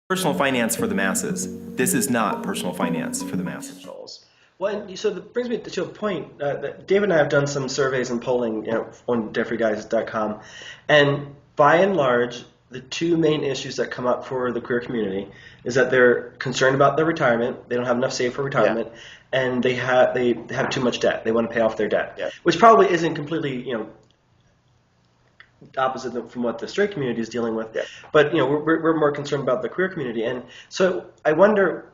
Personal finance for the masses. This is not personal finance for the masses. Well, and so that brings me to a point that David and I have done some surveys and polling, on DefreyGuys.com, and by and large, the two main issues that come up for the queer community is that they're concerned about their retirement, they don't have enough saved for retirement, and they have too much debt. They want to pay off their debt, which probably isn't completely, opposite from what the straight community is dealing with. But we're more concerned about the queer community, and so I wonder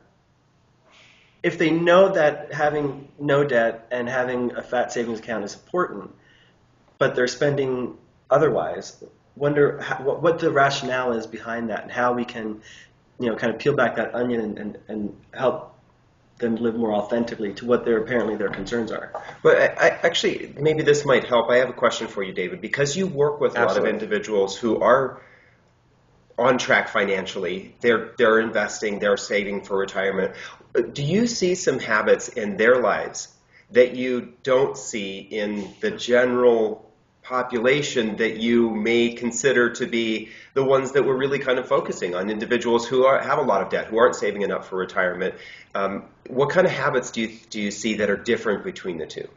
if they know that having no debt and having a fat savings account is important, but they're spending otherwise. Wonder what the rationale is behind that, and how we can, kind of peel back that onion and help them live more authentically to what apparently their concerns are. But actually, maybe this might help. I have a question for you, David, because you work with a lot of individuals who are on track financially. They're investing, they're saving for retirement. Do you see some habits in their lives that you don't see in the general population that you may consider to be the ones that we're really kind of focusing on, individuals who have a lot of debt, who aren't saving enough for retirement? What kind of habits do you see that are different between the two?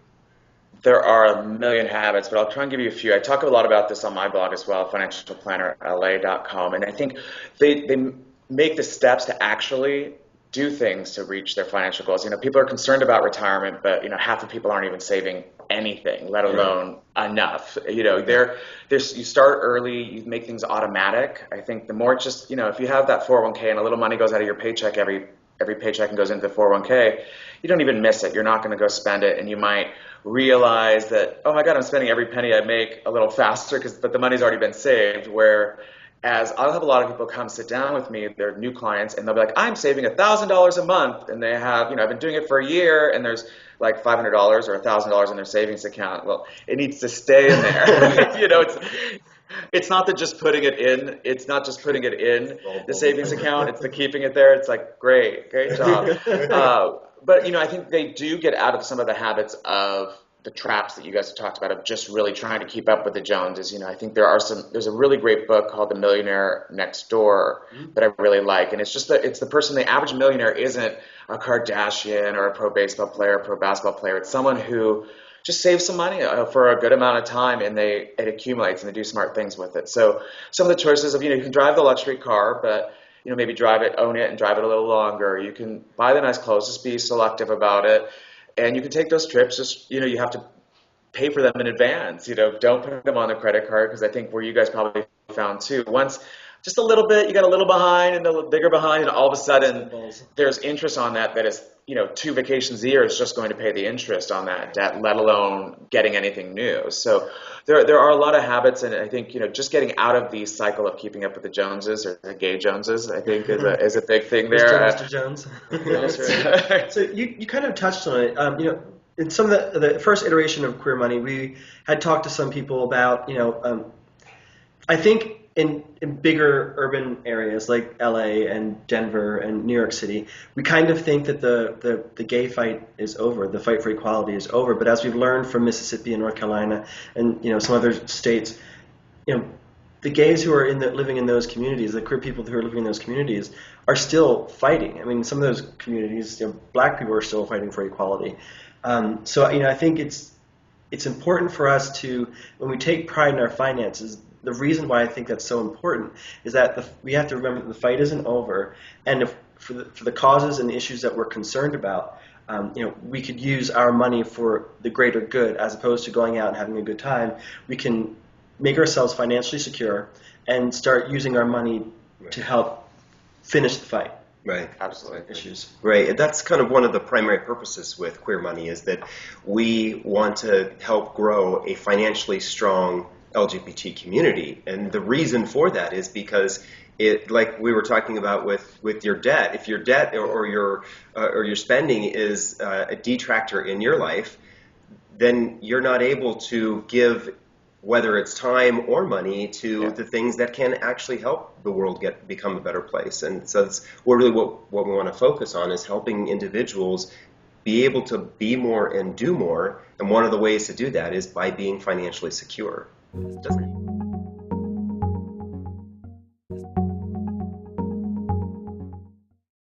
There are a million habits, but I'll try and give you a few. I talk a lot about this on my blog as well, financialplannerla.com, and I think they make the steps to actually do things to reach their financial goals. People are concerned about retirement, but half the people aren't even saving anything, let alone enough. You start early, you make things automatic. I think the more just, if you have that 401k and a little money goes out of your paycheck every paycheck and goes into the 401k, you don't even miss it. You're not going to go spend it, and you might realize that, oh my God, I'm spending every penny I make a little faster but the money's already been saved. Whereas I'll have a lot of people come sit down with me, they're new clients, and they'll be like, I'm saving $1,000 a month, and they have, I've been doing it for a year, and there's like $500 or $1,000 in their savings account. Well, it needs to stay in there. It's not the just putting it in. It's not just putting it in the savings account. It's the keeping it there. It's like, great job. But I think they do get out of some of the habits of the traps that you guys have talked about of just really trying to keep up with the Joneses. I think there's a really great book called The Millionaire Next Door that I really like. And it's just it's the person, the average millionaire isn't a Kardashian or a pro baseball player, pro basketball player. It's someone who just saves some money for a good amount of time, and it accumulates, and they do smart things with it. So some of the choices of, you can drive the luxury car, but maybe own it and drive it a little longer. You can buy the nice clothes, just be selective about it. And you can take those trips, just, you have to pay for them in advance. Don't put them on the credit card, because I think where you guys probably found too, once just a little bit, you got a little behind and a little bigger behind, and all of a sudden there's interest on that is, 2 vacations a year is just going to pay the interest on that debt, let alone getting anything new. So there are a lot of habits, and I think, just getting out of the cycle of keeping up with the Joneses, or the gay Joneses, I think is a big thing there. Mr. Jones. So you kind of touched on it. In some of the first iteration of Queer.Money, we had talked to some people about, I think in bigger urban areas like LA and Denver and New York City, we kind of think that the gay fight is over, the fight for equality is over. But as we've learned from Mississippi and North Carolina and some other states, the gays who are living in those communities, the queer people who are living in those communities, are still fighting. I mean, some of those communities, black people are still fighting for equality. So I think it's important for us to, when we take pride in our finances, the reason why I think that's so important is that we have to remember that the fight isn't over, and for the causes and the issues that we're concerned about, we could use our money for the greater good as opposed to going out and having a good time. We can make ourselves financially secure and start using our money to help finish the fight. Right. Absolutely. Issues. Right. And that's kind of one of the primary purposes with Queer.Money, is that we want to help grow a financially strong LGBT community. And the reason for that is because like we were talking about with your debt, if your debt or your spending is a detractor in your life, then you're not able to give, whether it's time or money, to the things that can actually help the world become a better place. And so that's really what we want to focus on, is helping individuals be able to be more and do more. And one of the ways to do that is by being financially secure. Doesn't it?